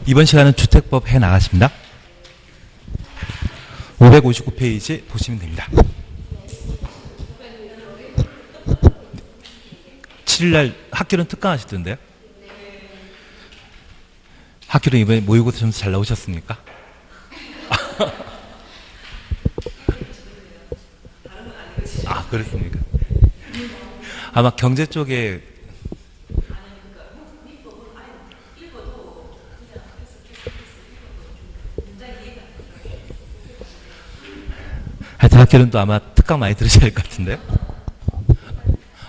이번 시간은 주택법 해 나가십니다. 559페이지 보시면 됩니다. 7일날 학교는 특강하시던데요? 학교는 이번에 모의고사 점수 잘 나오셨습니까? 아, 그렇습니까? 아마 경제 쪽에 하여튼 학교는 또 아마 특강 많이 들으셔야 할 것 같은데요?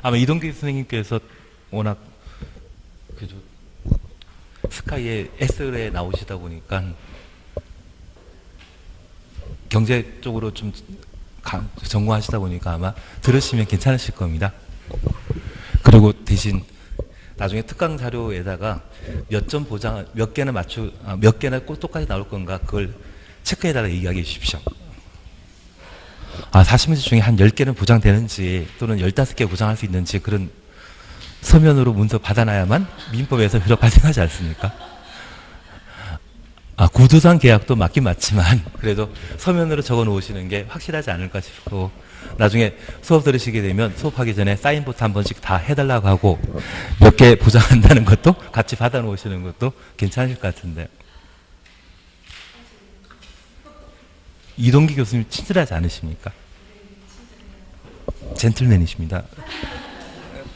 아마 이동규 선생님께서 워낙 그죠 스카이에 S에 나오시다 보니까 경제 쪽으로 좀 전공하시다 보니까 아마 들으시면 괜찮으실 겁니다. 그리고 대신 나중에 특강 자료에다가 몇 점 보장, 몇 개나 몇 개나 꼭 똑같이 나올 건가 그걸 체크해달라 이야기해 주십시오. 40문제 중에 한 10개는 보장되는지 또는 15개 보장할 수 있는지 그런 서면으로 문서 받아놔야만 민법에서 비록 발생하지 않습니까? 구두상 계약도 맞긴 맞지만 그래도 서면으로 적어 놓으시는 게 확실하지 않을까 싶고 나중에 수업 들으시게 되면 수업하기 전에 사인보트 한 번씩 다 해달라고 하고 몇 개 보장한다는 것도 같이 받아 놓으시는 것도 괜찮을 것 같은데 이동기 교수님 친절하지 않으십니까? 젠틀맨이십니다.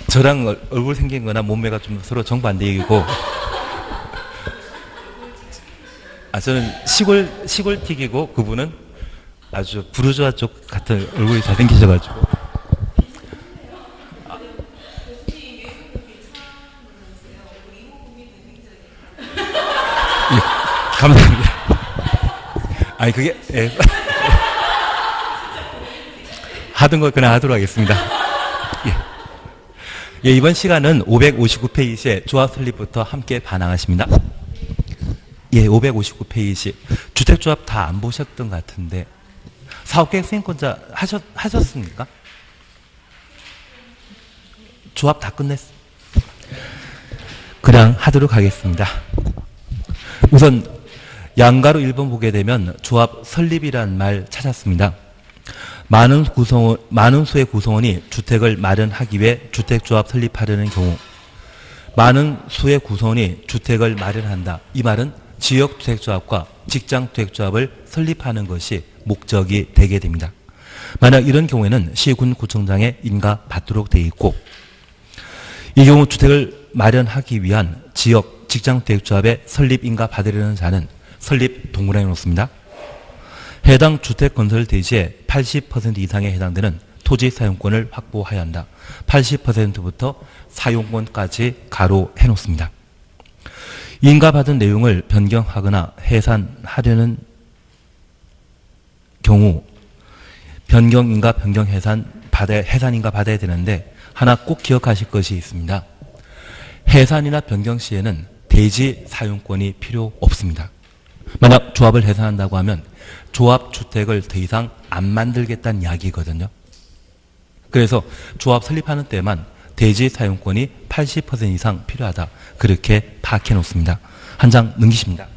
저랑 얼굴 생긴 거나 몸매가 좀 서로 정반대이고 저는 시골틱이고 그분은 아주 부르주아 쪽 같은 얼굴이 잘생기셔가지고 예, 감사합니다. 그게 예. 하던 걸 그냥 하도록 하겠습니다. 예, 이번 시간은 559페이지의 조합 설립부터 함께 반항하십니다. 예, 559페이지. 주택조합 다 안 보셨던 것 같은데 사업계획 승인권자 하셨습니까? 조합 다 끝냈습니다. 그냥 하도록 하겠습니다. 우선 양가로 1번 보게 되면 조합 설립이란 말 찾았습니다. 많은 수의 구성원이 주택을 마련하기 위해 주택조합 설립하려는 경우 많은 수의 구성원이 주택을 마련한다. 이 말은 지역주택조합과 직장주택조합을 설립하는 것이 목적이 되게 됩니다. 만약 이런 경우에는 시군구청장에 인가받도록 되어 있고 이 경우 주택을 마련하기 위한 지역 직장주택조합의 설립 인가받으려는 자는 설립 동그라미 놓습니다. 해당 주택 건설 대지의 80% 이상에 해당되는 토지 사용권을 확보해야 한다. 80%부터 사용권까지 가로 해놓습니다. 인가받은 내용을 변경하거나 해산하려는 경우 변경인가 변경 해산인가 받아야 되는데 하나 꼭 기억하실 것이 있습니다. 해산이나 변경 시에는 대지 사용권이 필요 없습니다. 만약 조합을 해산한다고 하면 조합주택을 더 이상 안 만들겠다는 이야기거든요. 그래서 조합 설립하는 때만 대지 사용권이 80% 이상 필요하다. 그렇게 파악해 놓습니다. 한 장 넘기십니다.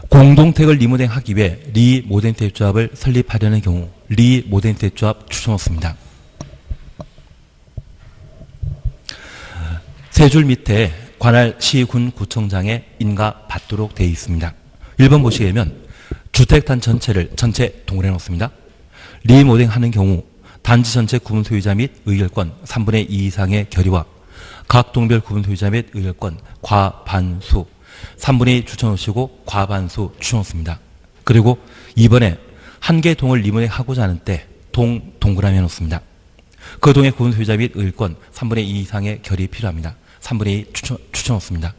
공동택을 리모델링하기 위해 리모델링택조합을 설립하려는 경우 리모델링택조합 추천놓습니다. 세 줄 밑에 관할 시군구청장에 인가받도록 되어 있습니다. 1번 보시게 되면 주택단 전체를 전체 동그라미 놓습니다. 리모델링하는 경우 단지 전체 구분 소유자 및 의결권 3분의 2 이상의 결의와 각 동별 구분 소유자 및 의결권 과반수 3분의 2 추천하시고 과반수 추천했습니다. 그리고 이번에 한 개 동을 리모델링하고자 하는 때 동그라미 해놓습니다. 그 동의 구분 소유자 및 의결권 3분의 2 이상의 결의 필요합니다. 3분의 2 추천했습니다.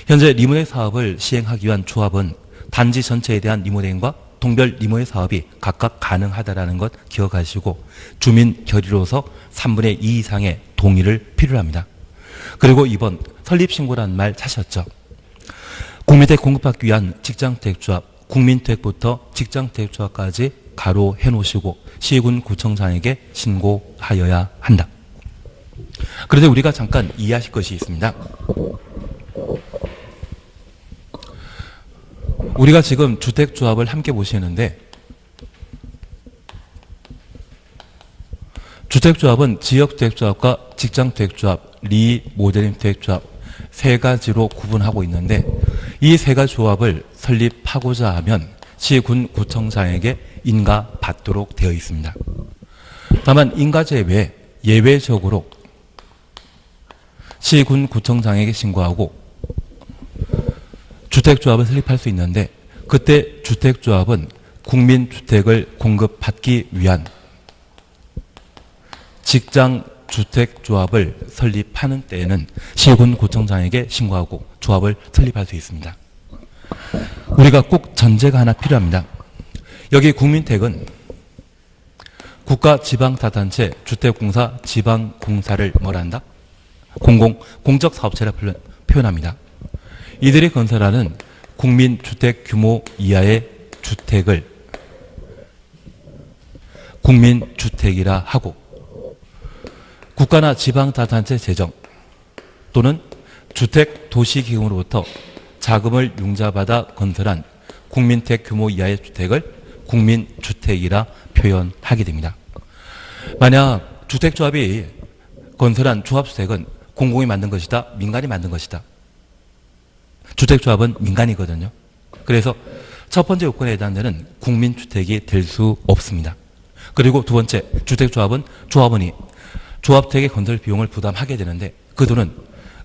현재 리모델링 사업을 시행하기 위한 조합은 단지 전체에 대한 리모델링과 동별 리모델링 사업이 각각 가능하다는 것 기억하시고 주민 결의로서 3분의 2 이상의 동의를 필요로 합니다. 그리고 이번 설립신고라는 말 찾으셨죠? 국민택 공급받기 위한 직장택조합, 국민택부터 직장택조합까지 가로 해놓으시고 시군구청장에게 신고하여야 한다. 그런데 우리가 잠깐 이해하실 것이 있습니다. 우리가 지금 주택조합을 함께 보시는데 주택조합은 지역주택조합과 직장주택조합, 리모델링 주택조합 세 가지로 구분하고 있는데 이 세 가지 조합을 설립하고자 하면 시군 구청장에게 인가받도록 되어 있습니다. 다만 인가제 외에 예외적으로 시군 구청장에게 신고하고 주택조합을 설립할 수 있는데 그때 주택조합은 국민주택을 공급받기 위한 직장주택조합을 설립하는 때에는 시군 구청장에게 신고하고 조합을 설립할 수 있습니다. 우리가 꼭 전제가 하나 필요합니다. 여기 국민택은 국가지방자치단체, 주택공사, 지방공사를 뭐라 한다? 공적사업체라 표현합니다. 이들이 건설하는 국민주택 규모 이하의 주택을 국민주택이라 하고 국가나 지방자치단체 재정 또는 주택도시기금으로부터 자금을 융자받아 건설한 국민택 규모 이하의 주택을 국민주택이라 표현하게 됩니다. 만약 주택조합이 건설한 조합주택은 공공이 만든 것이다, 민간이 만든 것이다. 주택조합은 민간이거든요. 그래서 첫 번째 요건에 해당되는 국민주택이 될 수 없습니다. 그리고 두 번째, 주택조합은 조합원이 조합주택의 건설 비용을 부담하게 되는데 그 돈은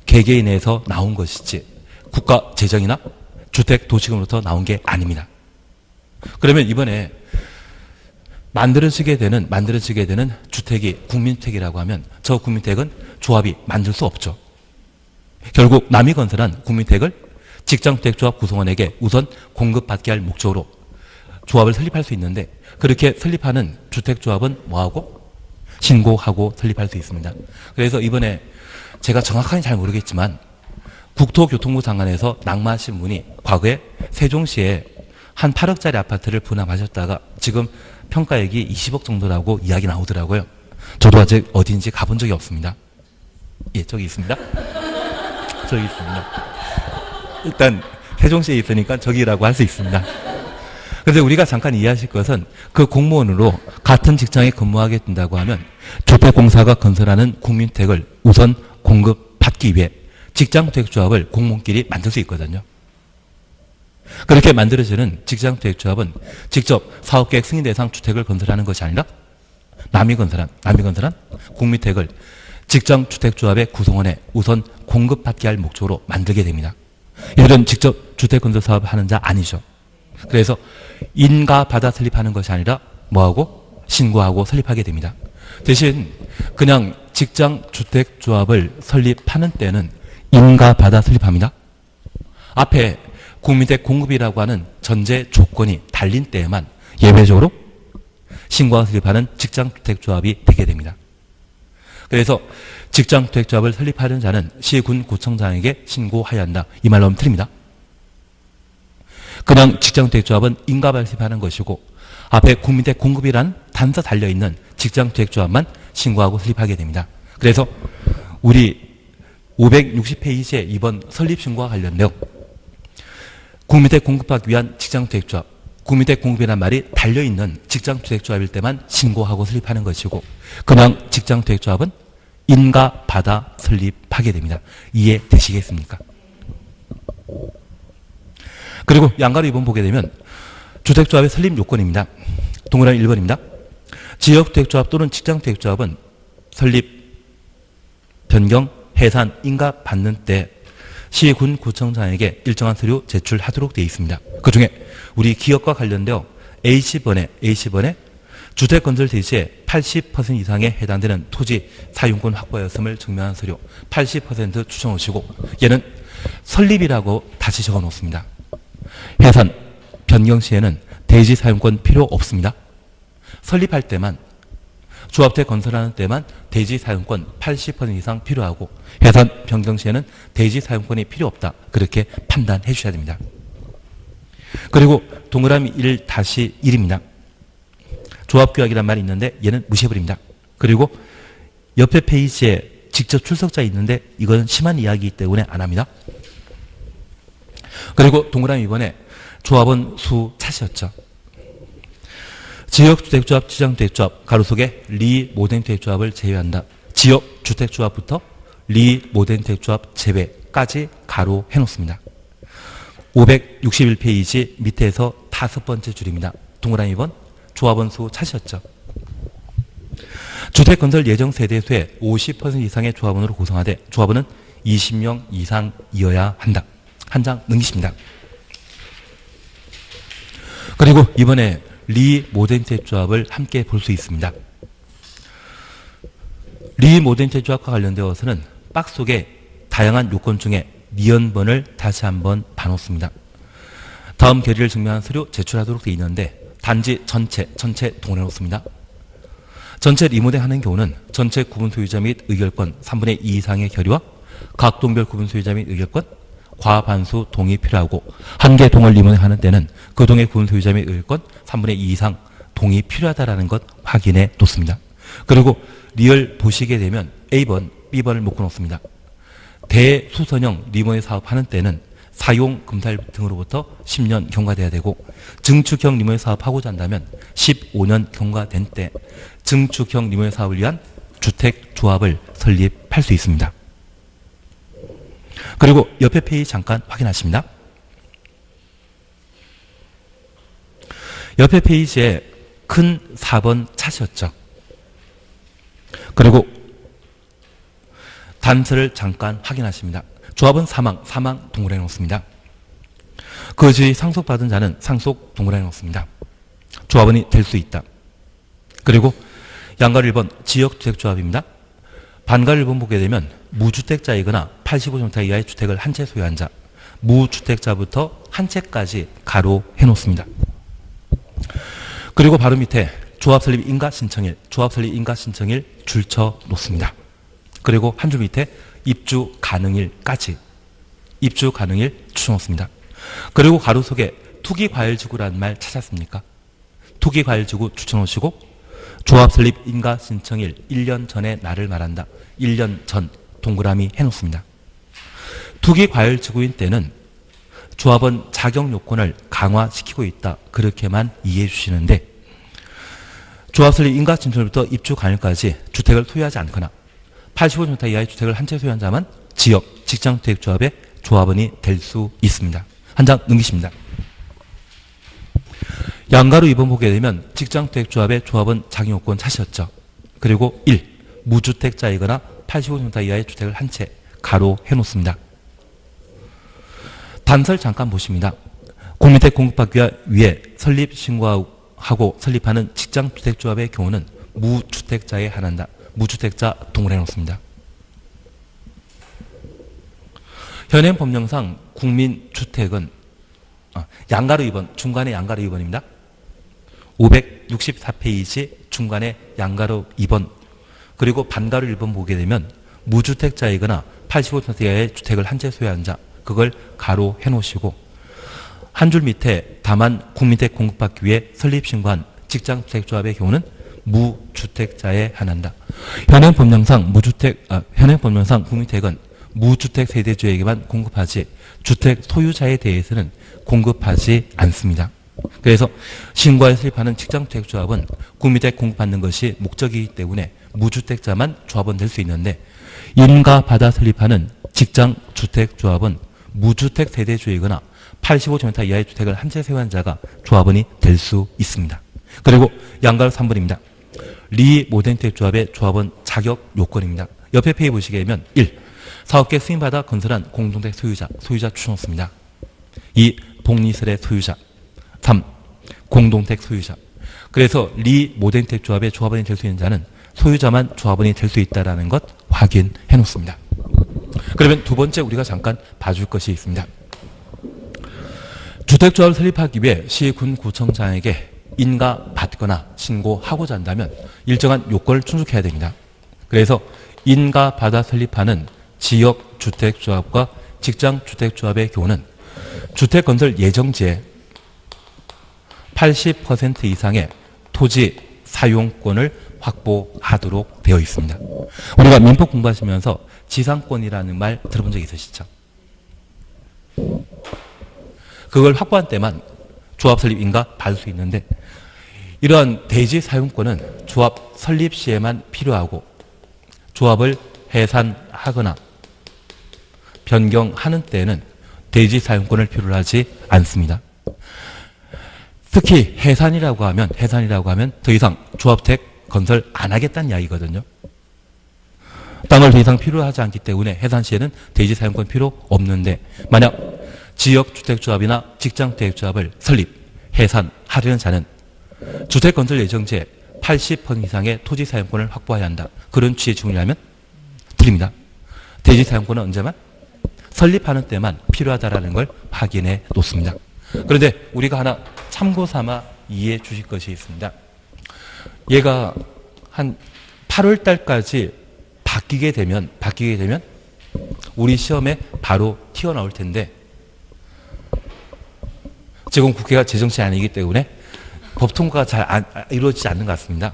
개개인에서 나온 것이지 국가 재정이나 주택도시금으로부터 나온 게 아닙니다. 그러면 이번에 만들어지게 되는 주택이 국민주택이라고 하면 저 국민주택은 조합이 만들 수 없죠. 결국 남이 건설한 국민주택을 직장주택조합 구성원에게 우선 공급받게 할 목적으로 조합을 설립할 수 있는데 그렇게 설립하는 주택조합은 뭐하고? 신고하고 설립할 수 있습니다. 그래서 이번에 제가 정확하게 잘 모르겠지만 국토교통부 장관에서 낙마하신 분이 과거에 세종시에 한 8억짜리 아파트를 분양하셨다가 지금 평가액이 20억 정도라고 이야기 나오더라고요. 저도 아직 어딘지 가본 적이 없습니다. 예, 저기 있습니다. 저기 있습니다. 일단 세종시에 있으니까 저기라고 할 수 있습니다. 그런데 우리가 잠깐 이해하실 것은 그 공무원으로 같은 직장에 근무하게 된다고 하면 주택공사가 건설하는 국민주택을 우선 공급받기 위해 직장주택조합을 공무원끼리 만들 수 있거든요. 그렇게 만들어지는 직장주택조합은 직접 사업계획 승인 대상 주택을 건설하는 것이 아니라 남이 건설한 국민주택을 직장주택조합의 구성원에 우선 공급받게 할 목적으로 만들게 됩니다. 이들은 직접 주택건설 사업을 하는 자 아니죠. 그래서 인가받아 설립하는 것이 아니라 뭐하고? 신고하고 설립하게 됩니다. 대신 그냥 직장주택조합을 설립하는 때는 인가받아 설립합니다. 앞에 국민주택 공급이라고 하는 전제 조건이 달린 때에만 예외적으로 신고하고 설립하는 직장주택조합이 되게 됩니다. 그래서 직장주택조합을 설립하는 자는 시군 구청장에게 신고해야 한다. 이 말로 하면 틀립니다. 그냥 직장주택조합은 인가받아 설립하는 것이고 앞에 국민주택 공급이란 단서 달려있는 직장주택조합만 신고하고 설립하게 됩니다. 그래서 우리 560페이지에 이번 설립신고와 관련되어 국민주택 공급하기 위한 직장주택조합, 국민주택 공급이라는 말이 달려있는 직장주택조합일 때만 신고하고 설립하는 것이고 그냥 직장주택조합은 인가받아 설립하게 됩니다. 이해되시겠습니까? 그리고 양가로 2번 보게 되면 주택조합의 설립 요건입니다. 동그라미 1번입니다. 지역주택조합 또는 직장주택조합은 설립, 변경, 해산, 인가받는 때 시군 구청장에게 일정한 서류 제출하도록 되어 있습니다. 그중에 우리 기업과 관련되어 A씨번에 주택건설 대시에 80% 이상에 해당되는 토지 사용권 확보였음을 증명한 서류 80% 추천하시고 얘는 설립이라고 다시 적어 놓습니다. 해산, 변경 시에는 대지 사용권 필요 없습니다. 설립할 때만 조합주택 건설하는 때만 대지 사용권 80% 이상 필요하고 해산, 변경 시에는 대지 사용권이 필요 없다. 그렇게 판단해 주셔야 됩니다. 그리고 동그라미 1-1입니다. 조합규약이란 말이 있는데 얘는 무시해버립니다. 그리고 옆에 페이지에 직접 출석자 있는데 이건 심한 이야기이기 때문에 안 합니다. 그리고 동그라미 2번에 조합은 수 차시였죠. 지역주택조합, 지장주택조합, 가로 속에 리 모덴주택조합을 제외한다. 지역주택조합부터 리 모덴주택조합 제외까지 가로 해놓습니다. 561페이지 밑에서 5번째 줄입니다. 동그라미 2번 조합원 수 차시였죠. 주택건설 예정 세대수의 50% 이상의 조합원으로 구성하되 조합원은 20명 이상이어야 한다. 한 장 넘기십니다. 그리고 이번에 리 모덴주택 조합을 함께 볼 수 있습니다. 리 모덴주택 조합과 관련되어서는 박스 속에 다양한 요건 중에 니은번을 다시 한번 봐놓습니다. 다음 결의를 증명한 서류 제출하도록 되어 있는데 단지 전체 동원해 놓습니다. 전체 리모델 하는 경우는 전체 구분 소유자 및 의결권 3분의 2 이상의 결의와 각 동별 구분 소유자 및 의결권 과반수 동의 필요하고 한 개 동을 리모델 하는 때는 그 동의 구분 소유자 및 의결권 3분의 2 이상 동의 필요하다라는 것 확인해 놓습니다. 그리고 리얼 보시게 되면 A번, B번을 묶어 놓습니다. 대수선형 리모델 사업하는 때는 사용 금탈 등으로부터 10년 경과돼야 되고 증축형 리모델 사업하고자 한다면 15년 경과된 때 증축형 리모델 사업을 위한 주택조합을 설립할 수 있습니다. 그리고 옆에 페이지 잠깐 확인하십니다. 옆에 페이지에 큰 4번 차시였죠. 그리고 단서를 잠깐 확인하십니다. 조합은 사망 동그라미 놓습니다. 그 주의 상속받은 자는 상속 동그라미 놓습니다. 조합원이 될 수 있다. 그리고 양가로 1번 지역주택조합입니다. 반가로 1번 보게 되면 무주택자이거나 85제곱미터 이하의 주택을 한 채 소유한 자, 무주택자부터 한 채까지 가로 해놓습니다. 그리고 바로 밑에 조합 설립 인가 신청일, 조합 설립 인가 신청일 줄쳐 놓습니다. 그리고 한 줄 밑에 입주 가능일까지 입주 가능일 추천놓습니다. 그리고 가로 속에 투기과열지구라는 말 찾았습니까? 투기과열지구 추천놓으시고 조합 설립 인가 신청일 1년 전의 날을 말한다. 1년 전 동그라미 해놓습니다. 투기과열지구인 때는 조합원 자격 요건을 강화시키고 있다. 그렇게만 이해해 주시는데 조합 설립 인가 신청일부터 입주 가능일까지 주택을 소유하지 않거나 85제곱미터 이하의 주택을 한 채 소유한 자만 지역, 직장주택조합의 조합원이 될 수 있습니다. 한 장 넘기십니다. 양가로 2번 보게 되면 직장주택조합의 조합원 자격요건 차시였죠. 그리고 1. 무주택자이거나 85제곱미터 이하의 주택을 한 채 가로 해놓습니다. 단서를 잠깐 보십니다. 공민택 공급받기 위해 설립 신고하고 설립하는 직장주택조합의 경우는 무주택자에 한한다. 무주택자 동그라미 놓습니다. 현행 법령상 국민주택은 양가로 2번, 중간에 양가로 2번입니다. 564페이지 중간에 양가로 2번 그리고 반가로 1번 보게 되면 무주택자이거나 85% 이하의 주택을 한 채 소유한 자 그걸 가로 해놓으시고 한 줄 밑에 다만 국민택 공급받기 위해 설립신고한 직장주택조합의 경우는 무주택자에 한한다. 현행 법령상 국민택은 무주택 세대주에게만 공급하지 주택 소유자에 대해서는 공급하지 않습니다. 그래서 신고에 설립하는 직장주택조합은 국민택 공급받는 것이 목적이기 때문에 무주택자만 조합원 될 수 있는데 인가 받아 설립하는 직장주택조합은 무주택 세대주이거나 85제곱미터 이하의 주택을 한 채 소유한 자가 조합원이 될 수 있습니다. 그리고 양가로 3번입니다. 리 모덴주택 조합의 조합원 자격 요건입니다. 옆에 페이지 보시게 되면 1. 사업계획 승인받아 건설한 공동택 소유자 추천놓습니다. 2. 복리설의 소유자 3. 공동택 소유자 그래서 리 모덴주택 조합의 조합원이 될 수 있는 자는 소유자만 조합원이 될 수 있다는 것 확인해 놓습니다. 그러면 두 번째 우리가 잠깐 봐줄 것이 있습니다. 주택조합을 설립하기 위해 시, 군, 구청장에게 인가받거나 신고하고자 한다면 일정한 요건을 충족해야 됩니다. 그래서 인가받아 설립하는 지역주택조합과 직장주택조합의 경우는 주택건설 예정지에 80% 이상의 토지 사용권을 확보하도록 되어 있습니다. 우리가 민법 공부하시면서 지상권이라는 말 들어본 적 있으시죠? 그걸 확보한 때만 조합 설립 인가 받을 수 있는데 이러한 대지 사용권은 조합 설립 시에만 필요하고 조합을 해산하거나 변경하는 때에는 대지 사용권을 필요로 하지 않습니다. 특히 해산이라고 하면 더 이상 조합택 건설 안 하겠다는 이야기거든요. 땅을 더 이상 필요하지 않기 때문에 해산 시에는 대지 사용권 필요 없는데 만약 지역주택조합이나 직장주택조합을 설립, 해산하려는 자는 주택건설 예정지에 80% 이상의 토지 사용권을 확보해야 한다. 그런 취지의 질문을 하면 드립니다. 대지 사용권은 언제만? 설립하는 때만 필요하다는 걸 확인해 놓습니다. 그런데 우리가 하나 참고 삼아 이해해 주실 것이 있습니다. 얘가 한 8월 달까지 바뀌게 되면 우리 시험에 바로 튀어나올 텐데 지금 국회가 제정치 아니기 때문에 법 통과가 잘 이루어지지 않는 것 같습니다.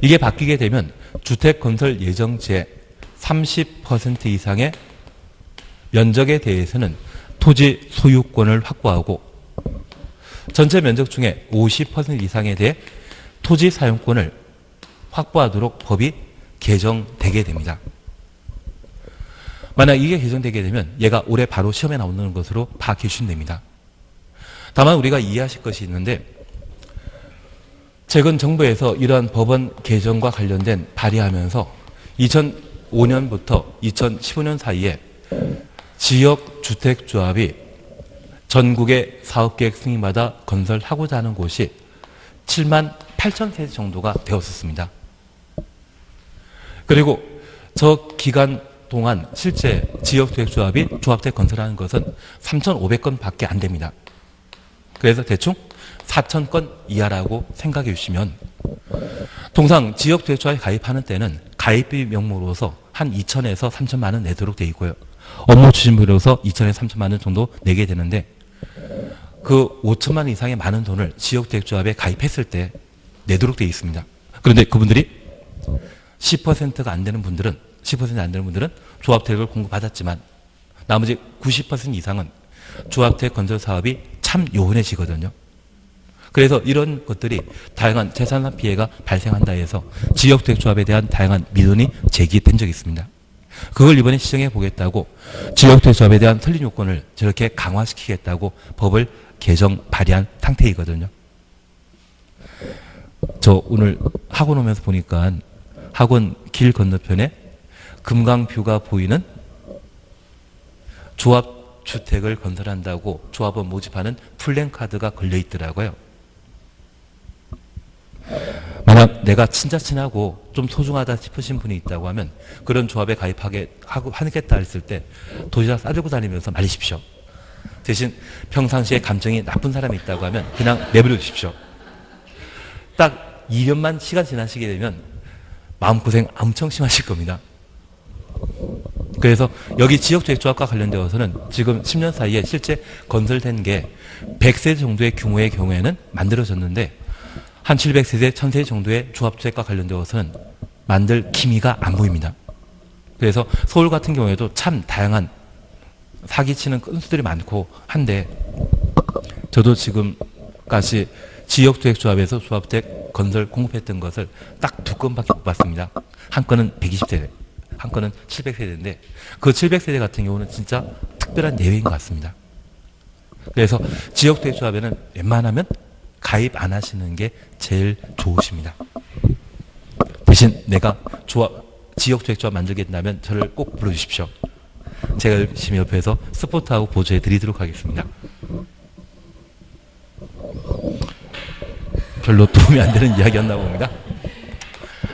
이게 바뀌게 되면 주택건설 예정지의 30% 이상의 면적에 대해서는 토지 소유권을 확보하고 전체 면적 중에 50% 이상에 대해 토지 사용권을 확보하도록 법이 개정되게 됩니다. 만약 이게 개정되게 되면 얘가 올해 바로 시험에 나오는 것으로 파악해 주시면 됩니다. 다만 우리가 이해하실 것이 있는데 최근 정부에서 이러한 법원 개정과 관련된 발의하면서 2005년부터 2015년 사이에 지역주택조합이 전국의 사업계획 승인받아 건설하고자 하는 곳이 7만 8천 세대 정도가 되었었습니다. 그리고 저 기간 동안 실제 지역주택조합이 조합택 건설하는 것은 3,500건 밖에 안 됩니다. 그래서 대충 4,000건 이하라고 생각해 주시면 통상 지역주택조합에 가입하는 때는 가입비 명목으로서 한 2천에서 3천만 원 내도록 되어 있고요. 업무 추진비로서 2천에서 3천만 원 정도 내게 되는데 그 5천만 원 이상의 많은 돈을 지역주택조합에 가입했을 때 내도록 되어 있습니다. 그런데 그분들이 10%가 안 되는 분들은 조합택을 공급받았지만 나머지 90% 이상은 조합택 건설 사업이 참 요원해지거든요. 그래서 이런 것들이 다양한 재산상 피해가 발생한다 해서 지역주택조합에 대한 다양한 민원이 제기된 적이 있습니다. 그걸 이번에 시정해 보겠다고 지역주택조합에 대한 설립 요건을 저렇게 강화시키겠다고 법을 개정 발의한 상태이거든요. 저 오늘 학원 오면서 보니까 학원 길 건너편에 금강뷰가 보이는 조합주택을 건설한다고 조합원 모집하는 플랜카드가 걸려 있더라고요. 만약 내가 진짜 친하고 좀 소중하다 싶으신 분이 있다고 하면 그런 조합에 하겠다 했을 때 도시락 싸들고 다니면서 말리십시오. 대신 평상시에 감정이 나쁜 사람이 있다고 하면 그냥 내버려 주십시오. 딱 2년만 시간 지나시게 되면 마음고생 엄청 심하실 겁니다. 그래서 여기 지역주택조합과 관련되어서는 지금 10년 사이에 실제 건설된 게 100세대 정도의 규모의 경우에는 만들어졌는데 한 700세대, 1000세대 정도의 조합주택과 관련되어서는 만들 기미가 안 보입니다. 그래서 서울 같은 경우에도 참 다양한 사기치는 건수들이 많고 한데 저도 지금까지 지역주택조합에서 조합주택 건설 공급했던 것을 딱 2건밖에 못 봤습니다. 한 건은 120세대, 한 건은 700세대인데 그 700세대 같은 경우는 진짜 특별한 예외인 것 같습니다. 그래서 지역주택조합에는 웬만하면 가입 안 하시는 게 제일 좋으십니다. 대신 내가 지역주택조합 만들게 된다면 저를 꼭 불러주십시오. 제가 열심히 옆에서 스포트하고 보조해 드리도록 하겠습니다. 별로 도움이 안 되는 이야기였나 봅니다.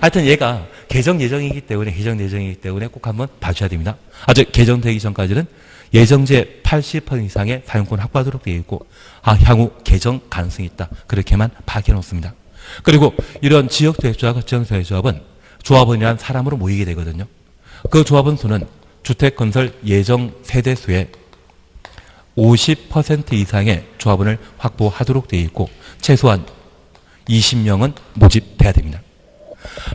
하여튼 얘가 개정 예정이기 때문에 꼭 한번 봐줘야 됩니다. 아직 개정되기 전까지는 예정제 80% 이상의 사용권을 확보하도록 되어 있고 향후 개정 가능성이 있다. 그렇게만 파악해 놓습니다. 그리고 이런 지역주택조합과 지역주택조합은 조합원이라는 사람으로 모이게 되거든요. 그 조합원 수는 주택건설 예정 세대수의 50% 이상의 조합원을 확보하도록 되어 있고 최소한 20명은 모집돼야 됩니다.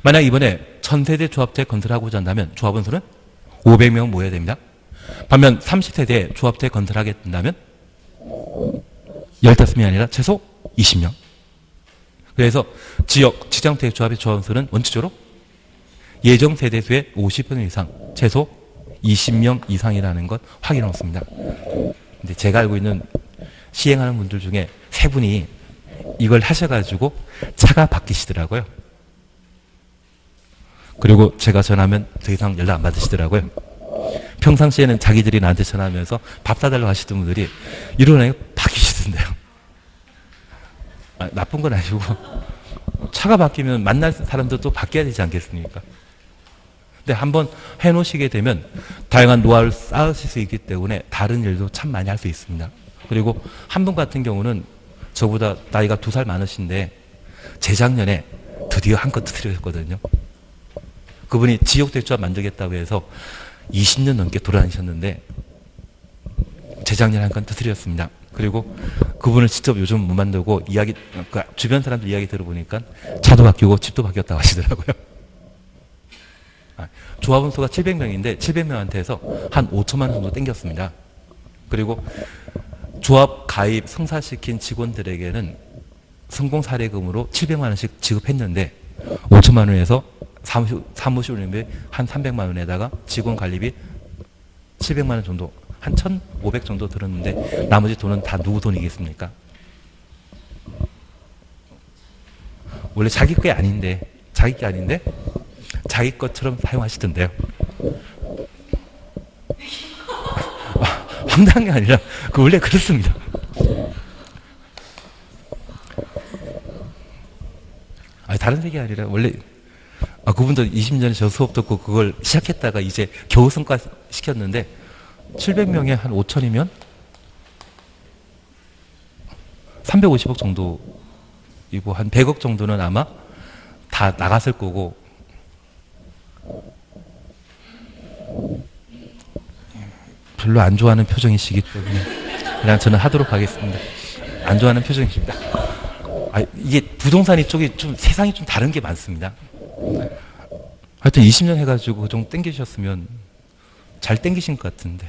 만약 이번에 1000세대 조합택 건설하고자 한다면 조합원 수는 500명 모여야 됩니다. 반면 30세대 조합택 건설하게 된다면 15명이 아니라 최소 20명. 그래서 지역 직장택조합의 조합원수는 원칙적으로 예정 세대수의 50% 이상, 최소 20명 이상이라는 것 확인해 놓습니다. 근데 제가 알고 있는 시행하는 분들 중에 3분이 이걸 하셔가지고 차가 바뀌시더라고요. 그리고 제가 전화하면 더 이상 연락 안 받으시더라고요. 평상시에는 자기들이 나한테 전화하면서 밥 사달라고 하시던 분들이 이러네 바뀌시던데요. 나쁜 건 아니고 차가 바뀌면 만날 사람도 바뀌어야 되지 않겠습니까? 근데 한번 해놓으시게 되면 다양한 노하우를 쌓으실 수 있기 때문에 다른 일도 참 많이 할 수 있습니다. 그리고 한 분 같은 경우는 저보다 나이가 2살 많으신데 재작년에 드디어 한 건 터뜨리셨거든요. 그분이 지역대조합 만들겠다고 해서 20년 넘게 돌아다니셨는데 재작년에 한 건 터뜨렸습니다. 그리고 그분을 직접 요즘 못 만들고 주변 사람들 이야기 들어보니까 차도 바뀌고 집도 바뀌었다고 하시더라고요. 조합원 수가 700명인데 700명한테 해서 한 5천만 원 정도 땡겼습니다. 그리고 조합 가입 성사시킨 직원들에게는 성공 사례금으로 700만 원씩 지급했는데 5천만 원에서 사무실 운영비 한 300만 원에다가 직원 관리비 700만 원 정도, 한 1,500 정도 들었는데 나머지 돈은 다 누구 돈이겠습니까? 원래 자기 게 아닌데 자기 것처럼 사용하시던데요. 황당한 게 아니라 원래 그렇습니다. 다른 얘기 아니라 원래 그분도 20년에 저 수업 듣고 그걸 시작했다가 이제 겨우 성과 시켰는데 700명에 한 5천이면 350억 정도이고 한 100억 정도는 아마 다 나갔을 거고 별로 안 좋아하는 표정이시기 때문에 그냥 저는 하도록 하겠습니다. 안 좋아하는 표정이십니다. 이게 부동산 이쪽이 좀 세상이 좀 다른 게 많습니다. 하여튼 20년 해가지고 좀 땡기셨으면 잘 땡기신 것 같은데.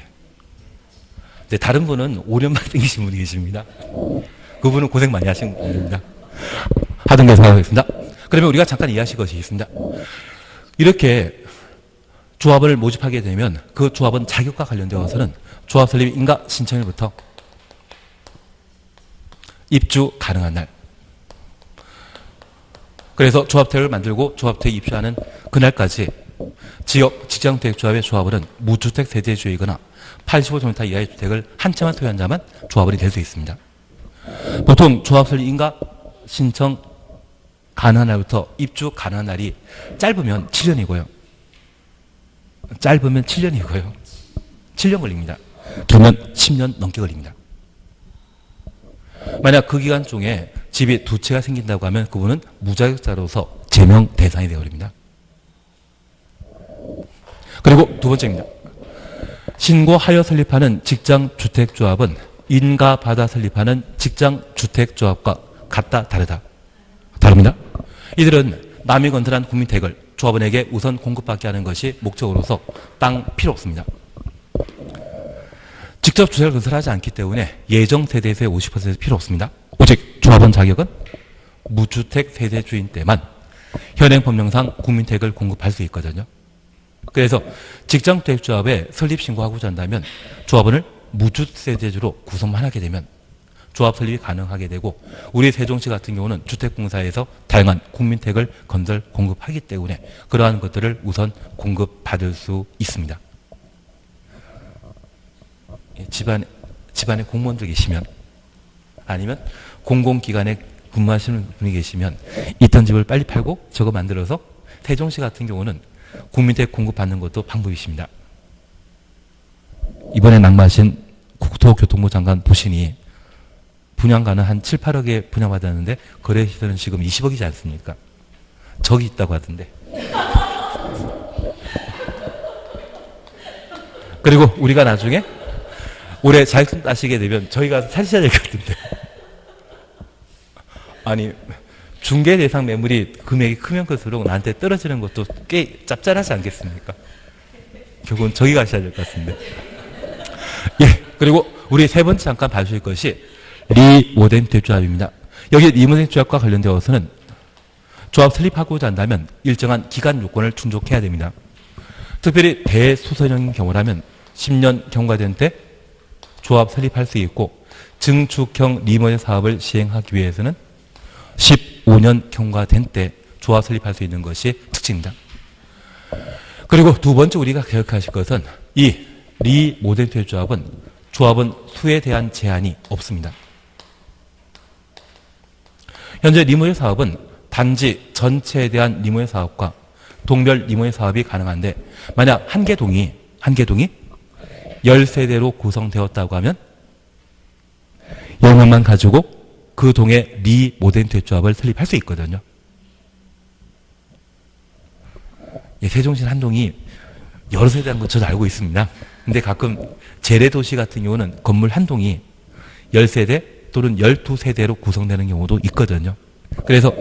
근데 다른 분은 5년만 땡기신 분이 계십니다. 그분은 고생 많이 하신 분입니다. 하던 게 생각하겠습니다. 그러면 우리가 잠깐 이해하실 것이 있습니다. 이렇게 조합을 모집하게 되면 그 조합은 자격과 관련되어서는 조합 설립 인가 신청일부터 입주 가능한 날. 그래서 조합택을 만들고 조합택에 입주하는 그날까지 지역 직장택조합의 조합원은 무주택 세대주이거나 85제곱미터 이하의 주택을 한 채만 소유한 자만 조합원이 될 수 있습니다. 보통 조합 설립 인가 신청 가능한 날부터 입주 가능한 날이 짧으면 7년이고요. 7년 걸립니다. 길면 10년 넘게 걸립니다. 만약 그 기간 중에 집이 2채가 생긴다고 하면 그분은 무자격자로서 제명 대상이 되어버립니다. 그리고 두 번째입니다. 신고하여 설립하는 직장주택조합은 인가받아 설립하는 직장주택조합과 같다 다르다. 다릅니다. 이들은 남이 건설한 국민택을 조합원에게 우선 공급받게 하는 것이 목적으로서 땅 필요 없습니다. 직접 주택을 건설하지 않기 때문에 예정 세대수의 50% 필요 없습니다. 오직 조합원 자격은 무주택 세대주인 때만 현행 법령상 국민택을 공급할 수 있거든요. 그래서 직장주택조합에 설립 신고하고자 한다면 조합원을 무주택 세대주로 구성만 하게 되면 조합 설립이 가능하게 되고 우리 세종시 같은 경우는 주택공사에서 다양한 국민택을 건설 공급하기 때문에 그러한 것들을 우선 공급받을 수 있습니다. 집안에 공무원들 계시면 아니면 공공기관에 근무하시는 분이 계시면 있던 집을 빨리 팔고 저거 만들어서 세종시 같은 경우는 국민택 공급받는 것도 방법이십니다. 이번에 낙마하신 국토교통부 장관 보시니 분양가는 한 7, 8억에 분양받았는데 거래시설은 지금 20억이지 않습니까? 적이 있다고 하던데. 그리고 우리가 나중에 올해 자격증 따시게 되면 저희가 사셔야 될 것 같은데. 아니 중개 대상 매물이 금액이 크면 클수록 나한테 떨어지는 것도 꽤 짭짤하지 않겠습니까? 결국은 저희 가셔야 될 것 같습니다. 예. 그리고 우리 세 번째 잠깐 봐주실 것이 리모덴 대조합입니다. 여기 리모덴 조합과 관련되어서는 조합 설립하고자 한다면 일정한 기간 요건을 충족해야 됩니다. 특별히 대수선형인 경우라면 10년 경과된 때 조합 설립할 수 있고 증축형 리모델 사업을 시행하기 위해서는 15년 경과된 때 조합 설립할 수 있는 것이 특징입니다. 그리고 두 번째 우리가 기억하실 것은 이 리모델 조합은 수에 대한 제한이 없습니다. 현재 리모델 사업은 단지 전체에 대한 리모델 사업과 동별 리모델 사업이 가능한데 만약 한 개 동이 10세대로 구성되었다고 하면 10명만 가지고 그 동의 리모델 대조합을 설립할 수 있거든요. 예, 세종시 한 동이 여러 세대라는 거 저도 알고 있습니다. 근데 가끔 재래도시 같은 경우는 건물 한 동이 10세대 또는 12세대로 구성되는 경우도 있거든요. 그래서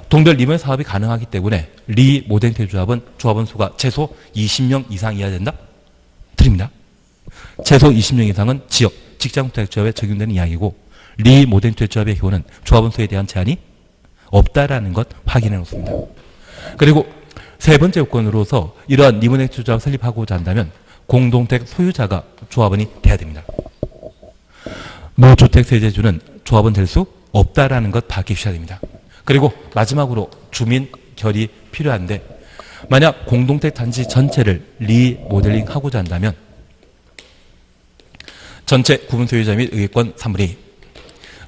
동별 리모델 사업이 가능하기 때문에 리모델 대조합은 조합원 수가 최소 20명 이상이어야 된다? 드립니다. 최소 20명 이상은 지역, 직장주택조합에 적용되는 이야기고 리모델 대조합의 경우는 조합원 수에 대한 제한이 없다라는 것 확인해 놓습니다. 그리고 세 번째 요건으로서 이러한 리모델 대조합 설립하고자 한다면 공동택 소유자가 조합원이 돼야 됩니다. 무주택 세대주는 조합원 될 수 없다라는 것 밝히셔야 됩니다. 그리고 마지막으로 주민 결이 필요한데 만약 공동택 단지 전체를 리모델링 하고자 한다면 전체 구분 소유자 및 의결권 3분의 2,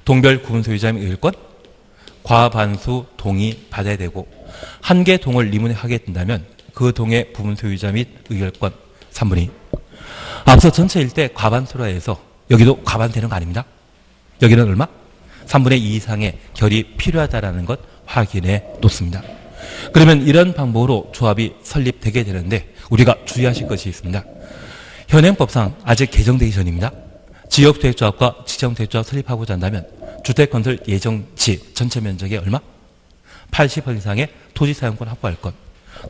동별 구분 소유자 및 의결권 과반수 동의 받아야 되고 한 개 동을 리모델링하게 된다면 그 동의 부분 소유자 및 의결권 3분의 2. 앞서 전체 일대 과반수라 해서 여기도 과반되는 거 아닙니다. 여기는 얼마? 3분의 2 이상의 결이 필요하다는 것 확인해 놓습니다. 그러면 이런 방법으로 조합이 설립되게 되는데 우리가 주의하실 것이 있습니다. 현행법상 아직 개정되기 전입니다. 지역주택조합과 직장주택조합 설립하고자 한다면 주택건설 예정지 전체 면적의 얼마? 80% 이상의 토지사용권 확보할 것.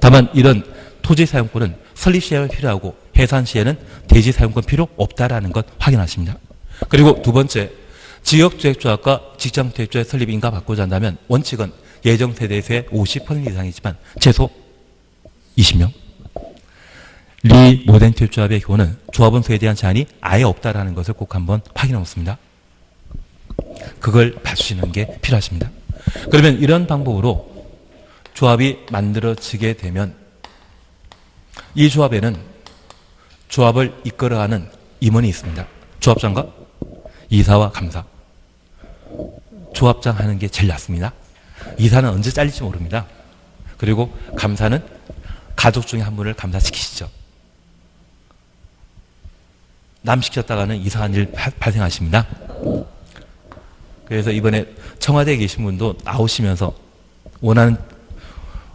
다만 이런 토지사용권은 설립 시에는 필요하고 해산 시에는 대지사용권 필요 없다라는 것 확인하십니다. 그리고 두 번째, 지역주택조합과 직장주택조합 설립 인가 받고자 한다면 원칙은 예정세대수의 50% 이상이지만 최소 20명. 리모델 조합의 경우는 조합원 수에 대한 제한이 아예 없다라는 것을 꼭 한번 확인해 놓습니다. 그걸 봐주시는 게 필요하십니다. 그러면 이런 방법으로 조합이 만들어지게 되면 이 조합에는 조합을 이끌어가는 임원이 있습니다. 조합장과 이사와 감사. 조합장 하는 게 제일 낫습니다. 이사는 언제 잘릴지 모릅니다. 그리고 감사는 가족 중에 한 분을 감사시키시죠. 남 시켰다가는 이상한 일 발생하십니다. 그래서 이번에 청와대에 계신 분도 나오시면서 원하는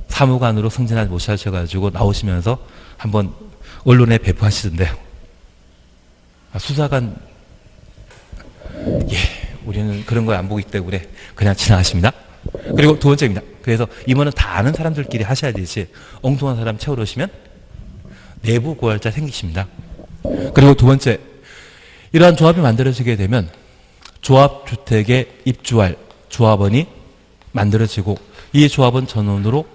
사무관으로 승진하지 못하셔가지고 나오시면서 한번 언론에 배포하시던데요. 수사관, 우리는 그런 거 안 보기 때문에 그냥 지나가십니다. 그리고 두 번째입니다. 그래서 임원은 다 아는 사람들끼리 하셔야 되지 엉뚱한 사람 채워놓으시면 내부 고발자 생기십니다. 그리고 두 번째, 이러한 조합이 만들어지게 되면 조합주택에 입주할 조합원이 만들어지고 이 조합원 전원으로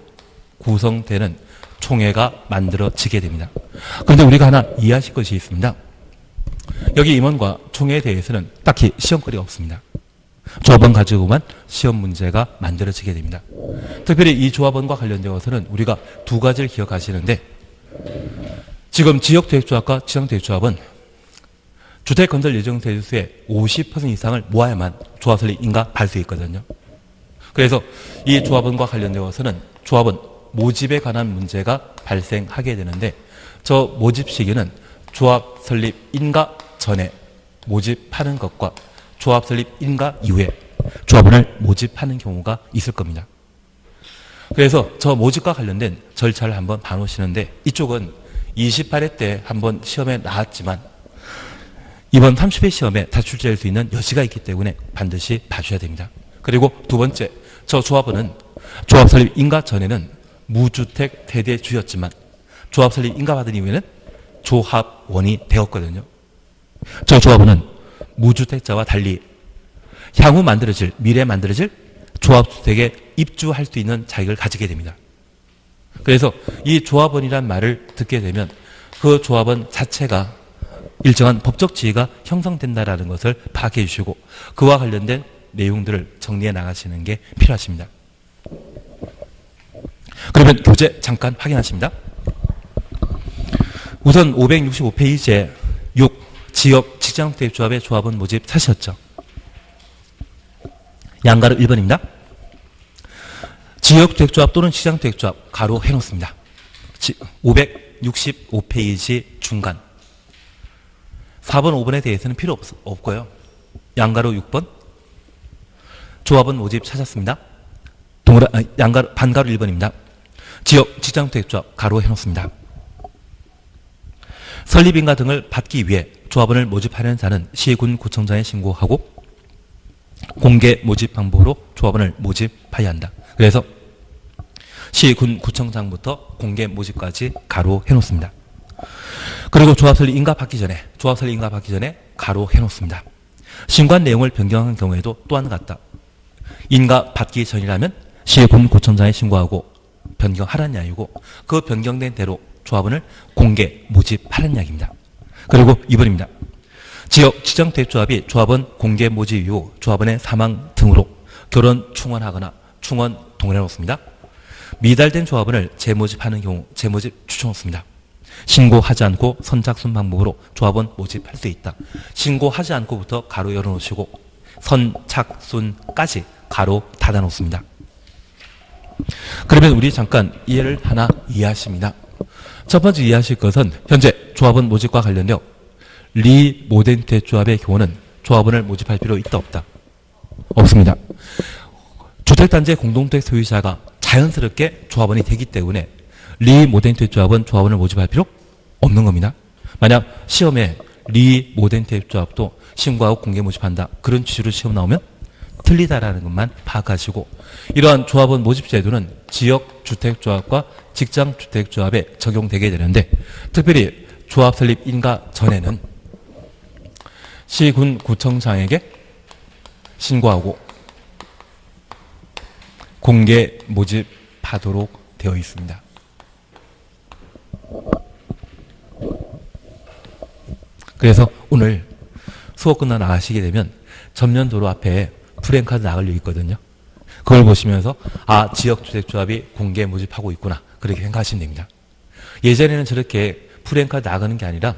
구성되는 총회가 만들어지게 됩니다. 그런데 우리가 하나 이해하실 것이 있습니다. 여기 임원과 총회에 대해서는 딱히 시험거리가 없습니다. 조합원 가지고만 시험 문제가 만들어지게 됩니다. 특별히 이 조합원과 관련되어서는 우리가 두 가지를 기억하시는데 지금 지역주택조합과 지상주택조합은 주택건설 예정세대수의 50% 이상을 모아야만 조합 설립 인가 받을 수 있거든요. 그래서 이 조합원과 관련되어서는 조합원 모집에 관한 문제가 발생하게 되는데 저 모집 시기는 조합 설립 인가 전에 모집하는 것과 조합 설립 인가 이후에 조합원을 모집하는 경우가 있을 겁니다. 그래서 저 모집과 관련된 절차를 한번 봐놓으시는데 이쪽은 28회 때 한번 시험에 나왔지만 이번 30회 시험에 탈출될 수 있는 여지가 있기 때문에 반드시 봐줘야 됩니다. 그리고 두 번째, 저 조합원은 조합 설립 인가 전에는 무주택 세대주였지만 조합 설립 인가 받은 이후에는 조합원이 되었거든요. 저 조합원은 무주택자와 달리 향후 만들어질, 미래에 만들어질 조합주택에 입주할 수 있는 자격을 가지게 됩니다. 그래서 이 조합원이란 말을 듣게 되면 그 조합원 자체가 일정한 법적 지위가 형성된다라는 것을 파악해 주시고 그와 관련된 내용들을 정리해 나가시는 게 필요하십니다. 그러면 교재 잠깐 확인하십니다. 우선 565페이지에 6 지역 직장주택조합의 조합원 모집 찾으셨죠? 양가로 1번입니다. 지역주택조합 또는 시장주택조합 가로 해놓습니다. 565페이지 중간 4번, 5번에 대해서는 필요 없고요. 양가로 6번 조합원 모집 찾았습니다. 반가로 1번입니다. 지역 직장주택조합 가로 해놓습니다. 설립인가 등을 받기 위해 조합원을 모집하려는 자는 시군 구청장에 신고하고 공개 모집 방법으로 조합원을 모집해야 한다. 그래서 시군 구청장부터 공개 모집까지 가로 해놓습니다. 그리고 조합 설립 인가 받기 전에 가로 해놓습니다. 신고한 내용을 변경한 경우에도 또한 같다. 인가 받기 전이라면 시군 구청장에 신고하고 변경하라는 이야기고 그 변경된 대로 조합원을 공개 모집하라는 이야기입니다. 그리고 2번입니다. 지역 직장주택조합이 조합원 공개 모집 이후 조합원의 사망 등으로 결혼 충원하거나 충원 동의를 놓습니다. 미달된 조합원을 재모집하는 경우 재모집 추천놓습니다. 신고하지 않고 선착순 방법으로 조합원 모집할 수 있다. 신고하지 않고부터 가로 열어놓으시고 선착순까지 가로 닫아놓습니다. 그러면 우리 잠깐 이해를 하나 이해하십니다. 첫 번째 이해하실 것은 현재 조합원 모집과 관련되어 리모덴주택조합의 경우는 조합원을 모집할 필요 있다 없다? 없습니다. 주택단지의 공동주택 소유자가 자연스럽게 조합원이 되기 때문에 리모덴주택조합은 조합원을 모집할 필요 없는 겁니다. 만약 시험에 리모덴주택조합도 신고하고 공개 모집한다. 그런 취지로 시험 나오면 틀리다라는 것만 파악하시고 이러한 조합원 모집 제도는 지역주택조합과 직장주택조합에 적용되게 되는데 특별히 조합 설립 인가 전에는 시군 구청장에게 신고하고 공개 모집하도록 되어 있습니다. 그래서 오늘 수업 끝나 나가시게 되면 전면도로 앞에 프랜카드 나가려 있거든요. 그걸 보시면서 아 지역주택조합이 공개 모집하고 있구나 그렇게 생각하시면 됩니다. 예전에는 저렇게 프랜카드 나가는 게 아니라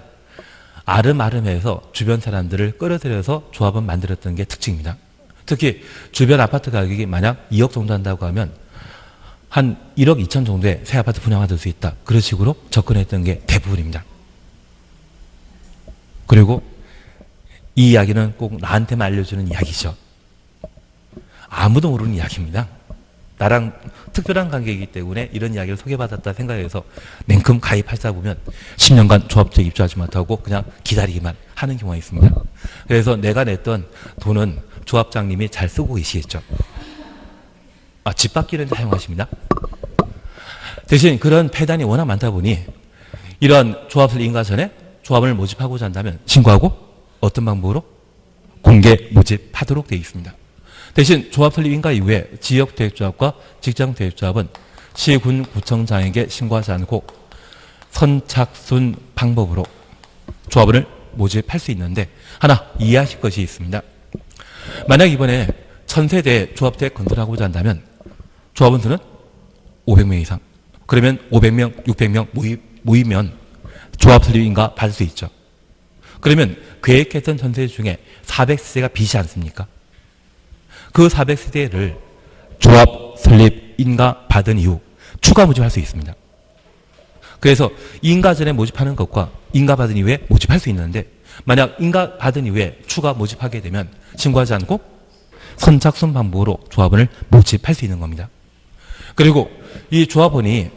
아름아름해서 주변 사람들을 끌어들여서 조합원 만들었던 게 특징입니다. 특히 주변 아파트 가격이 만약 2억 정도 한다고 하면 한 1억 2천 정도의 새 아파트 분양받을 수 있다. 그런 식으로 접근했던 게 대부분입니다. 그리고 이 이야기는 꼭 나한테만 알려주는 이야기죠. 아무도 모르는 이야기입니다. 나랑 특별한 관계이기 때문에 이런 이야기를 소개받았다 생각해서 냉큼 가입하다 보면 10년간 조합주택 입주하지 못하고 그냥 기다리기만 하는 경우가 있습니다. 그래서 내가 냈던 돈은 조합장님이 잘 쓰고 계시겠죠. 집 받기는 사용하십니다. 대신 그런 폐단이 워낙 많다 보니 이런 조합을 인가 전에 조합을 모집하고자 한다면 신고하고 어떤 방법으로 공개 모집하도록 되어 있습니다. 대신 조합 설립 인가 이후에 지역주택조합과 직장주택조합은 시군 구청장에게 신고하지 않고 선착순 방법으로 조합원을 모집할 수 있는데 하나 이해하실 것이 있습니다. 만약 이번에 1000세대 조합주택 건설하고자 한다면 조합원 수는 500명 이상 그러면 500명, 600명 모이면 조합 설립 인가 받을 수 있죠. 그러면 계획했던 전세 중에 400세대가 비지 않습니까? 그 400세대를 조합 설립 인가 받은 이후 추가 모집할 수 있습니다. 그래서 인가 전에 모집하는 것과 인가 받은 이후에 모집할 수 있는데 만약 인가 받은 이후에 추가 모집하게 되면 신고하지 않고 선착순 방법으로 조합원을 모집할 수 있는 겁니다. 그리고 이 조합원이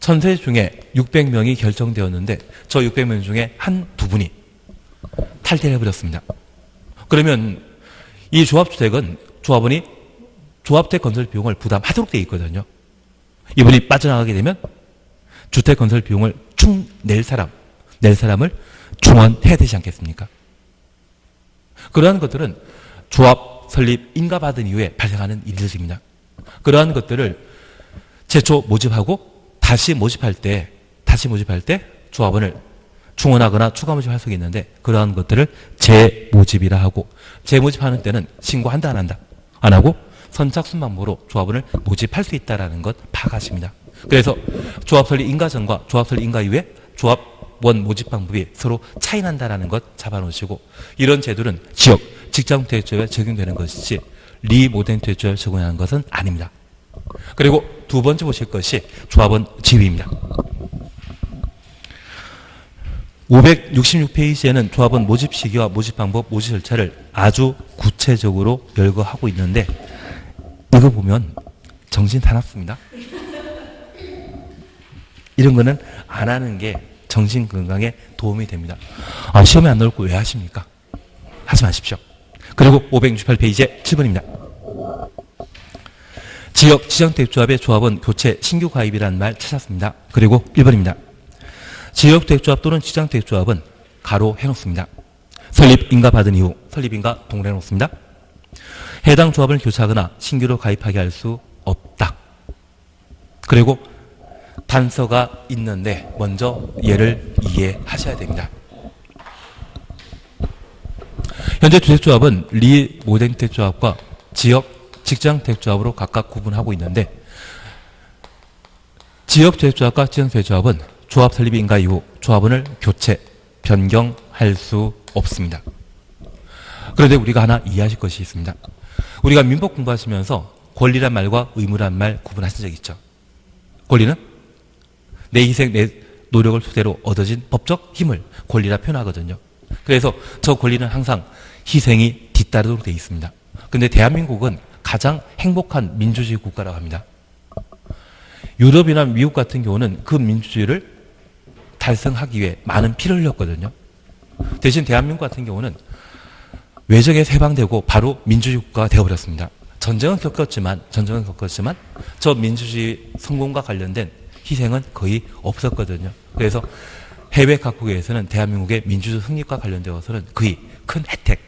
1000세 중에 600명이 결정되었는데 저 600명 중에 한두 분이 탈퇴를 해버렸습니다. 그러면 이 조합주택은 조합원이 조합주택 건설 비용을 부담하도록 되어 있거든요. 이분이 빠져나가게 되면 주택 건설 비용을 낼 사람을 충원해야 되지 않겠습니까? 그러한 것들은 조합 설립 인가받은 이후에 발생하는 일들입니다. 그러한 것들을 최초 모집하고 다시 모집할 때 조합원을 충원하거나 추가 모집할 수 있는데 그러한 것들을 재모집이라 하고 재모집하는 때는 신고한다 안 한다? 안 하고 선착순 방법으로 조합원을 모집할 수 있다는 것 파악하십니다. 그래서 조합 설립 인가 전과 조합 설립 인가 이후에 조합원 모집 방법이 서로 차이 난다는 것 잡아놓으시고 이런 제도는 지역, 직장퇴조에 적용되는 것이지 리모델링 퇴조에 적용하는 것은 아닙니다. 그리고 두 번째 보실 것이 조합원 지위입니다. 566페이지에는 조합원 모집 시기와 모집 방법, 모집 절차를 아주 구체적으로 열거하고 있는데 이거 보면 정신 사납습니다. 이런 거는 안 하는 게 정신 건강에 도움이 됩니다. 아, 시험에 안 나올 거 왜 하십니까? 하지 마십시오. 그리고 568페이지에 7번입니다. 지역 지정택조합의 조합원 교체 신규 가입이라는 말 찾았습니다. 그리고 1번입니다. 지역택조합 또는 지정택조합은 가로 해놓습니다. 설립인가 받은 이후 설립인가 동일해 놓습니다. 해당 조합을 교체하거나 신규로 가입하게 할 수 없다. 그리고 단서가 있는데 먼저 얘를 이해하셔야 됩니다. 현재 주택조합은 리모델링택조합과 지역 직장택조합으로 각각 구분하고 있는데 지역주택조합과 지정택조합은 조합 설립 인가 이후 조합원을 교체, 변경할 수 없습니다. 그런데 우리가 하나 이해하실 것이 있습니다. 우리가 민법 공부하시면서 권리란 말과 의무란 말 구분하신 적 있죠. 권리는 내 희생, 내 노력을 토대로 얻어진 법적 힘을 권리라 표현하거든요. 그래서 저 권리는 항상 희생이 뒤따르도록 되어 있습니다. 그런데 대한민국은 가장 행복한 민주주의 국가라고 합니다. 유럽이나 미국 같은 경우는 그 민주주의를 달성하기 위해 많은 피를 흘렸거든요. 대신 대한민국 같은 경우는 외적에 해방되고 바로 민주주의 국가가 되어버렸습니다. 전쟁은 겪었지만 저 민주주의 성공과 관련된 희생은 거의 없었거든요. 그래서 해외 각국에서는 대한민국의 민주주의 승리과 관련되어서는 거의 큰 혜택,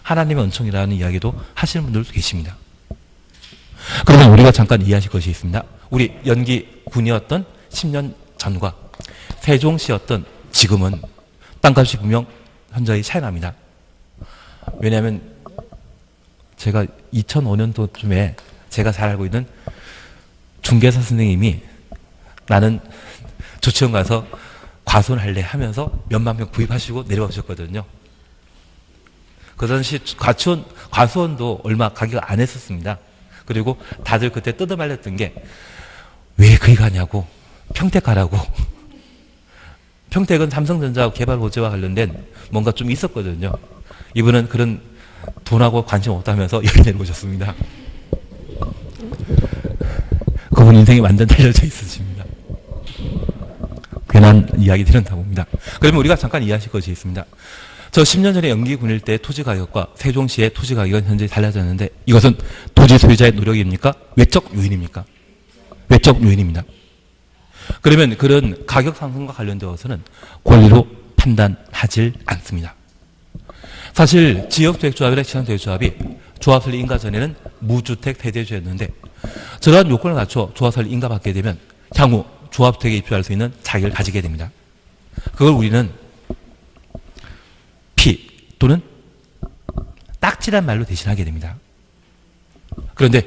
하나님의 은총이라는 이야기도 하시는 분들도 계십니다. 그러면 우리가 잠깐 이해하실 것이 있습니다. 우리 연기 군이었던 10년 전과 세종시였던 지금은 땅값이 분명 현저히 차이 납니다. 왜냐하면 제가 2005년도쯤에 제가 잘 알고 있는 중개사 선생님이 나는 조치원 가서 과수원할래 하면서 몇만 평 구입하시고 내려오셨거든요. 그 당시 과수원도 얼마 가격 안 했었습니다. 그리고 다들 그때 뜯어말렸던 게 왜 거기 가냐고, 평택 가라고. 평택은 삼성전자 개발 호재와 관련된 뭔가 좀 있었거든요. 이분은 그런 돈하고 관심 없다면서 여기 내려오셨습니다. 그분 인생이 완전 달려져 있으십니다. 괜한 이야기 드렸다 봅니다. 그러면 우리가 잠깐 이해하실 것이 있습니다. 저 10년 전에 연기군일 때 토지 가격과 세종시의 토지 가격은 현재 달라졌는데 이것은 토지 소유자의 노력입니까? 외적 요인입니까? 외적 요인입니다. 그러면 그런 가격 상승과 관련되어서는 권리로 판단하지 않습니다. 사실 지역주택조합이나 지상주택조합이 조합설립 인가 전에는 무주택 세대주였는데 저러한 요건을 갖춰 조합설립 인가받게 되면 향후 조합주택에 입주할 수 있는 자격을 가지게 됩니다. 그걸 우리는 피 또는 딱지란 말로 대신하게 됩니다. 그런데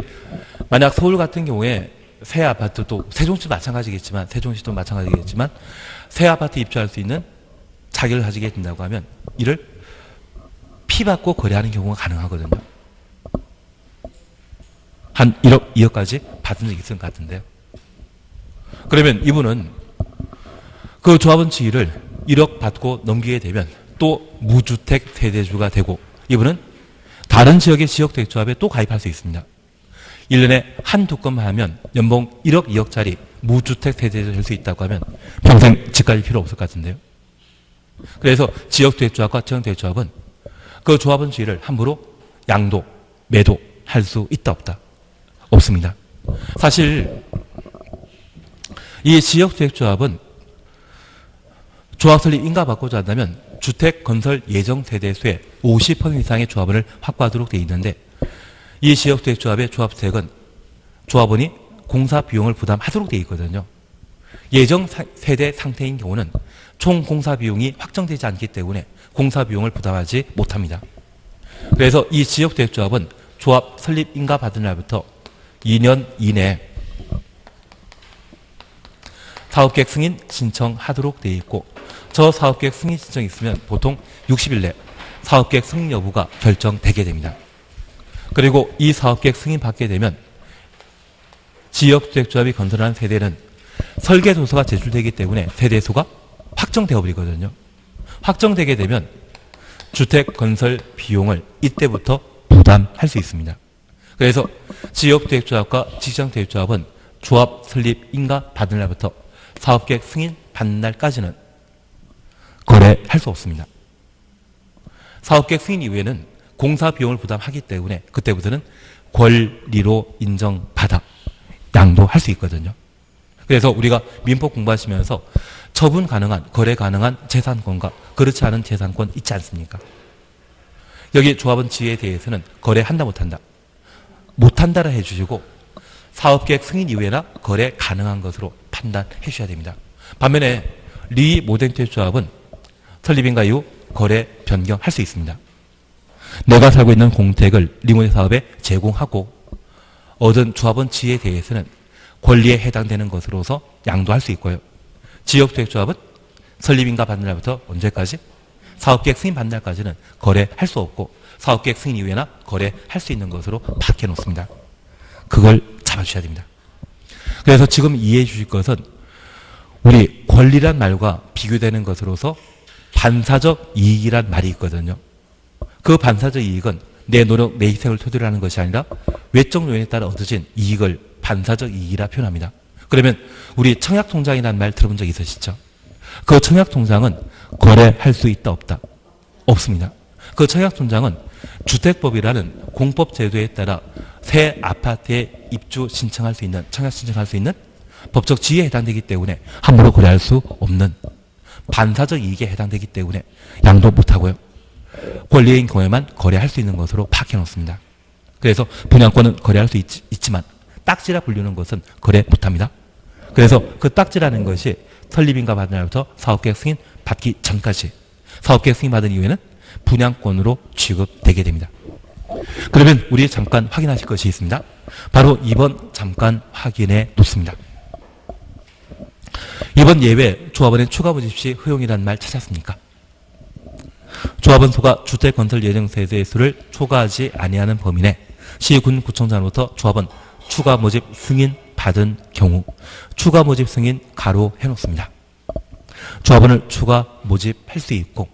만약 서울 같은 경우에 새 아파트도 세종시도 마찬가지겠지만 새 아파트 입주할 수 있는 자격을 가지게 된다고 하면 이를 피 받고 거래하는 경우가 가능하거든요. 한 1억, 2억까지 받은 적이 있을 것 같은데요. 그러면 이분은 그 조합원 지위를 1억 받고 넘기게 되면 또 무주택 세대주가 되고 이분은 다른 지역의 지역택조합에 또 가입할 수 있습니다. 1년에 한두 건만 하면 연봉 1억, 2억짜리 무주택 세대주가 될 수 있다고 하면 평생 집 가질 필요 없을 것 같은데요. 그래서 지역택조합과 지역택조합은 그 조합원 지위를 함부로 양도, 매도 할 수 있다 없다? 없습니다. 사실 이 지역주택조합은 조합 설립 인가받고자 한다면 주택 건설 예정 세대 수의 50% 이상의 조합원을 확보하도록 되어 있는데 이 지역주택조합의 조합주택은 조합원이 공사 비용을 부담하도록 되어 있거든요. 예정 세대 상태인 경우는 총 공사 비용이 확정되지 않기 때문에 공사 비용을 부담하지 못합니다. 그래서 이 지역주택조합은 조합 설립 인가 받은 날부터 2년 이내에 사업계획 승인 신청하도록 되어 있고 저 사업계획 승인 신청이 있으면 보통 60일 내 사업계획 승인 여부가 결정되게 됩니다. 그리고 이 사업계획 승인 받게 되면 지역주택조합이 건설한 세대는 설계도서가 제출되기 때문에 세대수가 확정되어 버리거든요. 확정되게 되면 주택 건설 비용을 이때부터 부담할 수 있습니다. 그래서 지역주택조합과 직장주택조합은 조합 설립 인가 받은 날부터 사업계획 승인 받는 날까지는 거래할 수 없습니다. 사업계획 승인 이후에는 공사 비용을 부담하기 때문에 그때부터는 권리로 인정받아 양도할 수 있거든요. 그래서 우리가 민법 공부하시면서 처분 가능한, 거래 가능한 재산권과 그렇지 않은 재산권 있지 않습니까? 여기 조합원 지위에 대해서는 거래한다 못한다. 못한다를 해주시고 사업계획 승인 이후에나 거래 가능한 것으로 판단해 주셔야 됩니다. 반면에 리 모덴주택 조합은 설립인가 이후 거래 변경할 수 있습니다. 내가 살고 있는 공택을 리모델 사업에 제공하고 얻은 조합원 지위에 대해서는 권리에 해당되는 것으로서 양도할 수 있고요. 지역주택조합은 설립인가 받는 날부터 언제까지? 사업계획 승인 받는 날까지는 거래할 수 없고 사업계획 승인 이후에나 거래할 수 있는 것으로 바뀌어 놓습니다. 그걸 잡아주셔야 됩니다. 그래서 지금 이해해 주실 것은 우리 권리란 말과 비교되는 것으로서 반사적 이익이란 말이 있거든요. 그 반사적 이익은 내 노력, 내 희생을 토대로 하는 것이 아니라 외적 요인에 따라 얻어진 이익을 반사적 이익이라 표현합니다. 그러면 우리 청약통장이라는 말 들어본 적 있으시죠? 그 청약통장은 거래할 수 있다 없다? 없습니다. 그 청약통장은 주택법이라는 공법 제도에 따라 새 아파트에 입주 신청할 수 있는, 청약 신청할 수 있는 법적 지위에 해당되기 때문에 함부로 거래할 수 없는 반사적 이익에 해당되기 때문에 양도 못하고요. 권리인 경우에만 거래할 수 있는 것으로 파악해놓습니다. 그래서 분양권은 거래할 수 있지만 딱지라 불리는 것은 거래 못합니다. 그래서 그 딱지라는 것이 설립인가 받은 날부터 사업계획 승인 받기 전까지 사업계획 승인 받은 이후에는 분양권으로 취급되게 됩니다. 그러면 우리 잠깐 확인하실 것이 있습니다. 바로 2번 잠깐 확인해 놓습니다. 2번 예외 조합원의 추가 모집 시 허용이라는 말 찾았습니까? 조합원 소가 주택 건설 예정 세대의 수를 초과하지 아니하는 범위 내 시군 구청장으로부터 조합원 추가 모집 승인 받은 경우 추가 모집 승인 가로 해놓습니다. 조합원을 추가 모집할 수 있고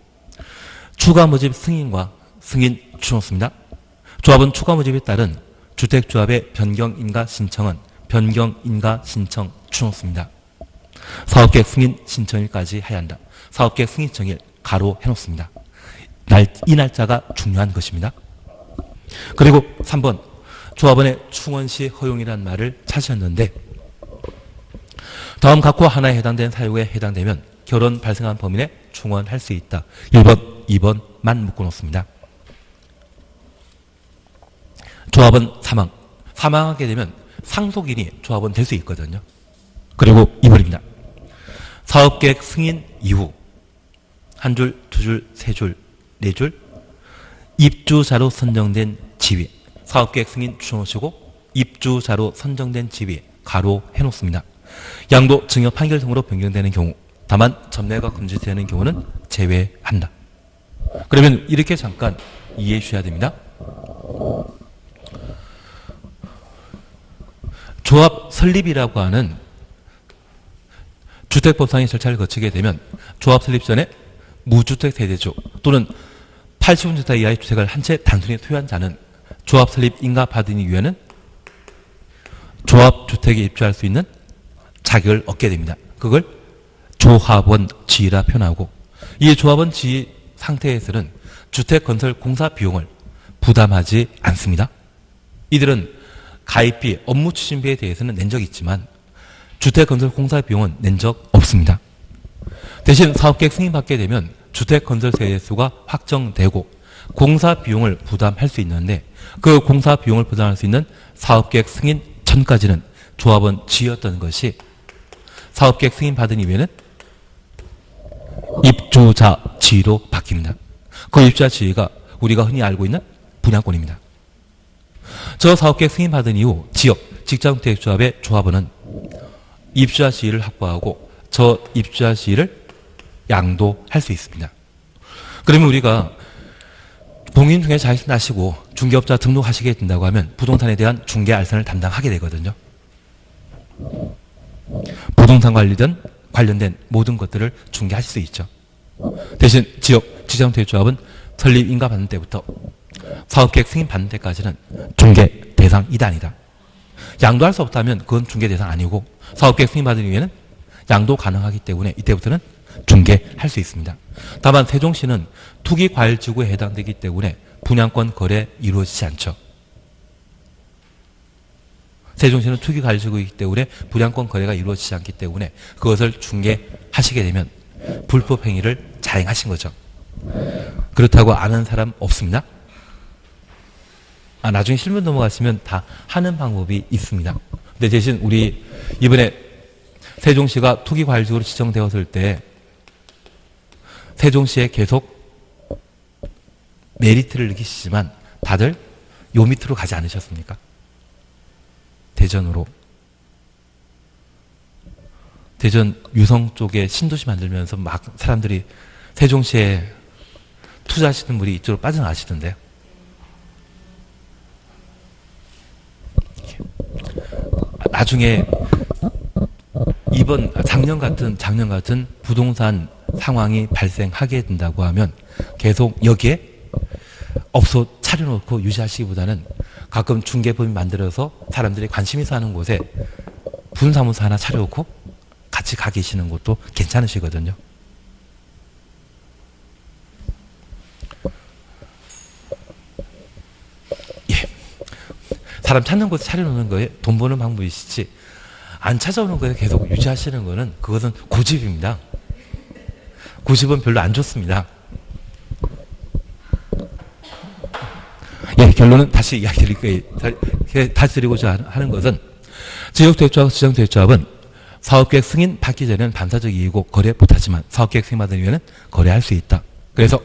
추가 모집 승인과 승인 주놓습니다. 조합원 추가 모집에 따른 주택조합의 변경인가 신청은 변경인가 신청 주놓습니다. 사업계획 승인 신청일까지 해야 한다. 사업계획 승인 신청일 가로 해놓습니다. 이 날짜가 중요한 것입니다. 그리고 3번 조합원의 충원시 허용이라는 말을 찾으셨는데 다음 각호 하나에 해당된 사유에 해당되면 결혼 발생한 범위 내 충원할 수 있다. 1번, 2번만 묶어놓습니다. 조합원 사망. 사망하게 되면 상속인이 조합원 될 수 있거든요. 그리고 2번입니다. 사업계획 승인 이후 한 줄, 두 줄, 세 줄, 네 줄 입주자로 선정된 지위 사업계획 승인 주놓으시고 입주자로 선정된 지위 가로 해놓습니다. 양도 증여 판결 등으로 변경되는 경우 다만 전매가 금지되는 경우는 제외한다. 그러면 이렇게 잠깐 이해해 주셔야 됩니다. 조합 설립이라고 하는 주택법상의 절차를 거치게 되면 조합 설립 전에 무주택 세대주 또는 80세대 이하의 주택을 한 채 단순히 소유한 자는 조합 설립 인가 받은 이후에는 조합주택에 입주할 수 있는 자격을 얻게 됩니다. 그걸 조합원 지위라 표현하고 이 조합원 지위 상태에서는 주택 건설 공사 비용을 부담하지 않습니다. 이들은 가입비, 업무 추진비에 대해서는 낸 적이 있지만 주택 건설 공사 비용은 낸 적 없습니다. 대신 사업계획 승인받게 되면 주택 건설 세대수가 확정되고 공사 비용을 부담할 수 있는데 그 공사 비용을 부담할 수 있는 사업계획 승인 전까지는 조합원 지위였던 것이 사업계획 승인 받은 이후에는 입주자 지위로 바뀝니다. 그 입주자 지위가 우리가 흔히 알고 있는 분양권입니다. 저 사업계획 승인 받은 이후 지역 직장주택조합의 조합원은 입주자 지위를 확보하고 저 입주자 지위를 양도할 수 있습니다. 그러면 우리가 공인중개 자격증 따시고 중개업자 등록하시게 된다고 하면 부동산에 대한 중개 알선을 담당하게 되거든요. 부동산 관련된 모든 것들을 중개하실 수 있죠. 대신 지역 직장주택조합은 설립 인가 받는 때부터 사업계획 승인 받는 때까지는 중개 대상 이단이다. 양도할 수 없다면 그건 중개 대상 아니고 사업계획 승인 받은 이후에는 양도 가능하기 때문에 이때부터는 중개할 수 있습니다. 다만 세종시는 투기과열지구에 해당되기 때문에 분양권 거래 이루어지지 않죠. 세종시는 투기과열지구이기 때문에 분양권 거래가 이루어지지 않기 때문에 그것을 중개하시게 되면 불법 행위를 자행하신 거죠. 그렇다고 아는 사람 없습니다. 나중에 실문 넘어가시면 다 하는 방법이 있습니다. 근데 대신 우리 이번에 세종시가 투기과열지구로 지정되었을 때 세종시에 계속 메리트를 느끼시지만 다들 요 밑으로 가지 않으셨습니까? 대전으로. 대전 유성 쪽에 신도시 만들면서 막 사람들이 세종시에 투자하시는 분이 이쪽으로 빠져나가시던데요. 나중에 작년 같은 부동산 상황이 발생하게 된다고 하면 계속 여기에 업소 차려놓고 유지하시기보다는 가끔 중개법인 만들어서 사람들이 관심 있어 하는 곳에 분사무소 하나 차려놓고 같이 가 계시는 것도 괜찮으시거든요. 예. 사람 찾는 곳에 차려놓는 거에 돈 버는 방법이시지 안 찾아오는 거에 계속 유지하시는 거는 그것은 고집입니다. 고집은 별로 안 좋습니다. 예, 결론은 다시 이야기 드릴 거예요. 다시 드리고자 하는 것은 지역주택조합, 지정주택조합은 사업계획 승인 받기 전에는 반사적 이익이고 거래 못하지만 사업계획 승인 받은 이후에는 거래할 수 있다. 그래서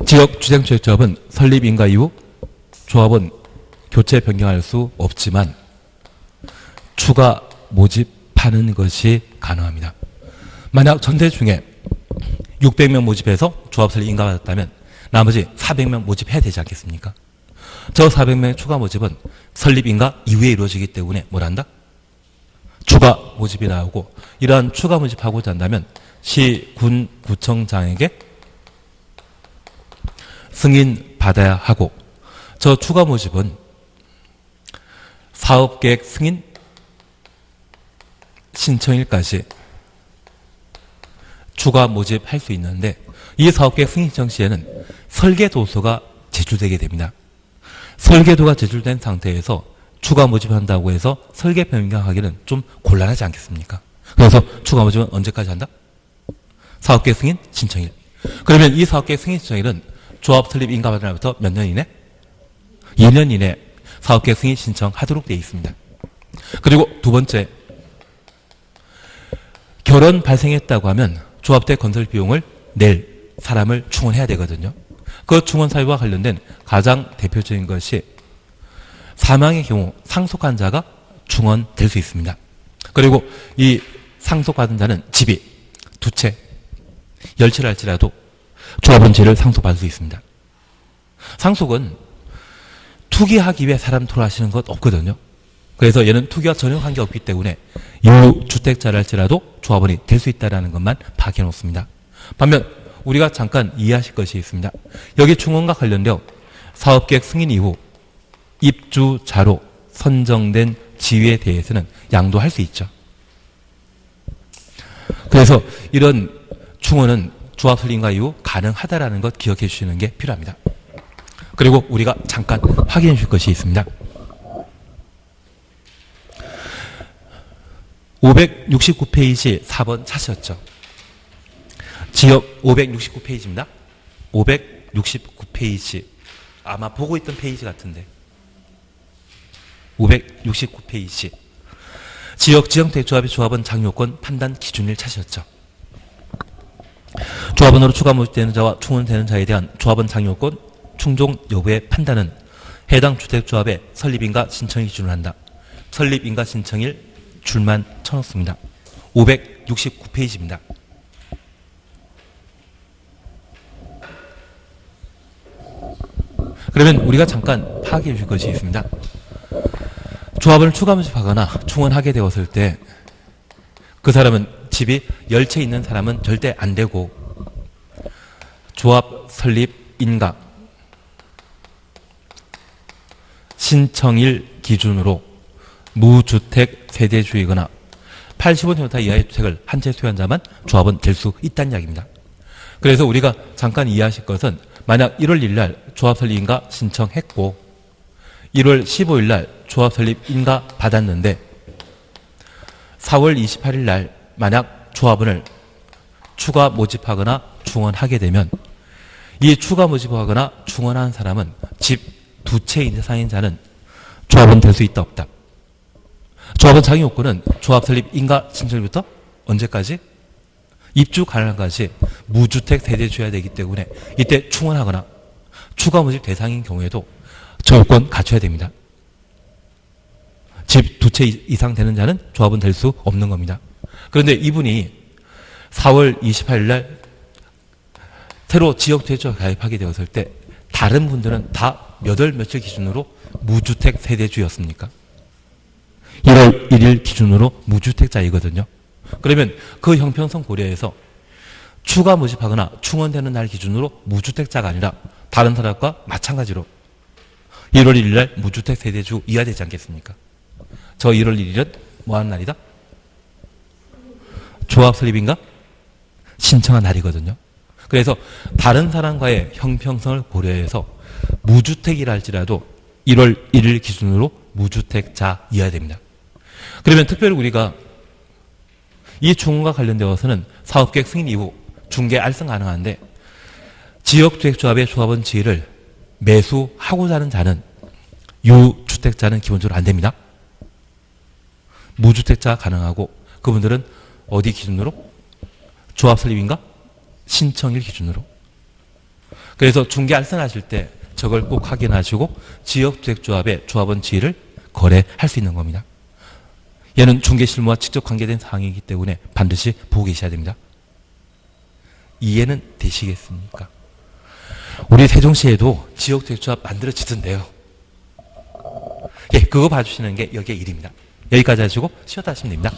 지역주택조합은 설립 인가 이후 조합은 교체 변경할 수 없지만 추가 모집하는 것이 가능합니다. 만약 전체 중에 600명 모집해서 조합 설립 인가받았다면 나머지 400명 모집해야 되지 않겠습니까? 저 400명의 추가 모집은 설립 인가 이후에 이루어지기 때문에 뭘 한다? 추가 모집이 나오고 이러한 추가 모집하고자 한다면 시, 군, 구청장에게 승인받아야 하고 저 추가 모집은 사업계획 승인 신청일까지 추가 모집할 수 있는데 이 사업계획 승인 신청 시에는 설계도서가 제출되게 됩니다. 설계도가 제출된 상태에서 추가 모집한다고 해서 설계 변경하기는 좀 곤란하지 않겠습니까? 그래서 추가 모집은 언제까지 한다? 사업계획 승인 신청일. 그러면 이 사업계획 승인 신청일은 조합 설립 인가받은 날부터 몇 년 이내? 2년 이내 사업계획 승인 신청하도록 되어 있습니다. 그리고 두 번째, 결혼 발생했다고 하면 조합대 건설 비용을 낼 사람을 충원해야 되거든요. 그 충원 사유와 관련된 가장 대표적인 것이 사망의 경우 상속한 자가 충원될 수 있습니다. 그리고 이 상속받은 자는 집이 두 채, 10채를 할지라도 조합원 지위를 상속받을 수 있습니다. 상속은 투기하기 위해 사람 토로하시는 것 없거든요. 그래서 얘는 투기와 전혀 관계없기 때문에 유주택자를 할지라도 조합원이 될 수 있다는 것만 파악해 놓습니다. 반면 우리가 잠깐 이해하실 것이 있습니다. 여기 충원과 관련되어 사업계획 승인 이후 입주자로 선정된 지위에 대해서는 양도할 수 있죠. 그래서 이런 충원은 조합 설립인가 이후 가능하다라는 것 기억해 주시는 게 필요합니다. 그리고 우리가 잠깐 확인해 줄 것이 있습니다. 569페이지 4번 찾으셨죠? 지역 569페이지입니다. 569페이지. 아마 보고 있던 페이지 같은데. 569페이지. 지역 지정택조합의 조합원 장요건 판단 기준을 찾으셨죠? 조합원으로 추가 모집되는 자와 충원되는 자에 대한 조합원 장요건 충족 여부의 판단은 해당 주택조합의 설립인가 신청일 기준으로 한다. 설립인가 신청일 줄만 쳐놓습니다. 569페이지입니다. 그러면 우리가 잠깐 파악해 주실 것이 있습니다. 조합을 추가 모집하거나 충원하게 되었을 때 그 사람은 집이 10채 있는 사람은 절대 안 되고 조합 설립 인가 신청일 기준으로 무주택 세대주이거나 85세부터 이하의 주택을 한 채 소유한 자만 조합원 될 수 있다는 이야기입니다. 그래서 우리가 잠깐 이해하실 것은 만약 1월 1일 날 조합 설립 인가 신청했고 1월 15일 날 조합 설립 인가 받았는데 4월 28일 날 만약 조합원을 추가 모집하거나 충원하게 되면 이 추가 모집하거나 충원한 사람은 집 2채 이상인 자는 조합원 될 수 있다 없다. 조합원 자기 요건은 조합 설립 인가 신청일부터 언제까지? 입주 가능한까지 무주택 세대주여야 되기 때문에 이때 충원하거나 추가 모집 대상인 경우에도 저 요건 갖춰야 됩니다. 집 2채 이상 되는 자는 조합원 될 수 없는 겁니다. 그런데 이분이 4월 28일 날 새로 지역주택조합에 가입하게 되었을 때 다른 분들은 다 몇 월 며칠 기준으로 무주택 세대주였습니까? 1월 1일 기준으로 무주택자이거든요. 그러면 그 형평성 고려해서 추가 모집하거나 충원되는 날 기준으로 무주택자가 아니라 다른 사람과 마찬가지로 1월 1일 날 무주택 세대주 이하되지 않겠습니까? 저 1월 1일은 뭐 하는 날이다? 조합 설립인가? 신청한 날이거든요. 그래서 다른 사람과의 형평성을 고려해서 무주택이라 할지라도 1월 1일 기준으로 무주택자 이하됩니다. 그러면 특별히 우리가 이 충원과 관련되어서는 사업계획 승인 이후 중개 알선 가능한데 지역주택조합의 조합원 지위를 매수하고자 하는 자는 유주택자는 기본적으로 안 됩니다. 무주택자 가능하고 그분들은 어디 기준으로? 조합 설립인가? 신청일 기준으로. 그래서 중개 알선하실 때 저걸 꼭 확인하시고 지역주택조합의 조합원 지위를 거래할 수 있는 겁니다. 얘는 중개 실무와 직접 관계된 사항이기 때문에 반드시 보고 계셔야 됩니다. 이해는 되시겠습니까? 우리 세종시에도 지역주택조합 만들어지던데요. 예, 그거 봐주시는 게 여기의 일입니다. 여기까지 하시고 쉬었다 하시면 됩니다.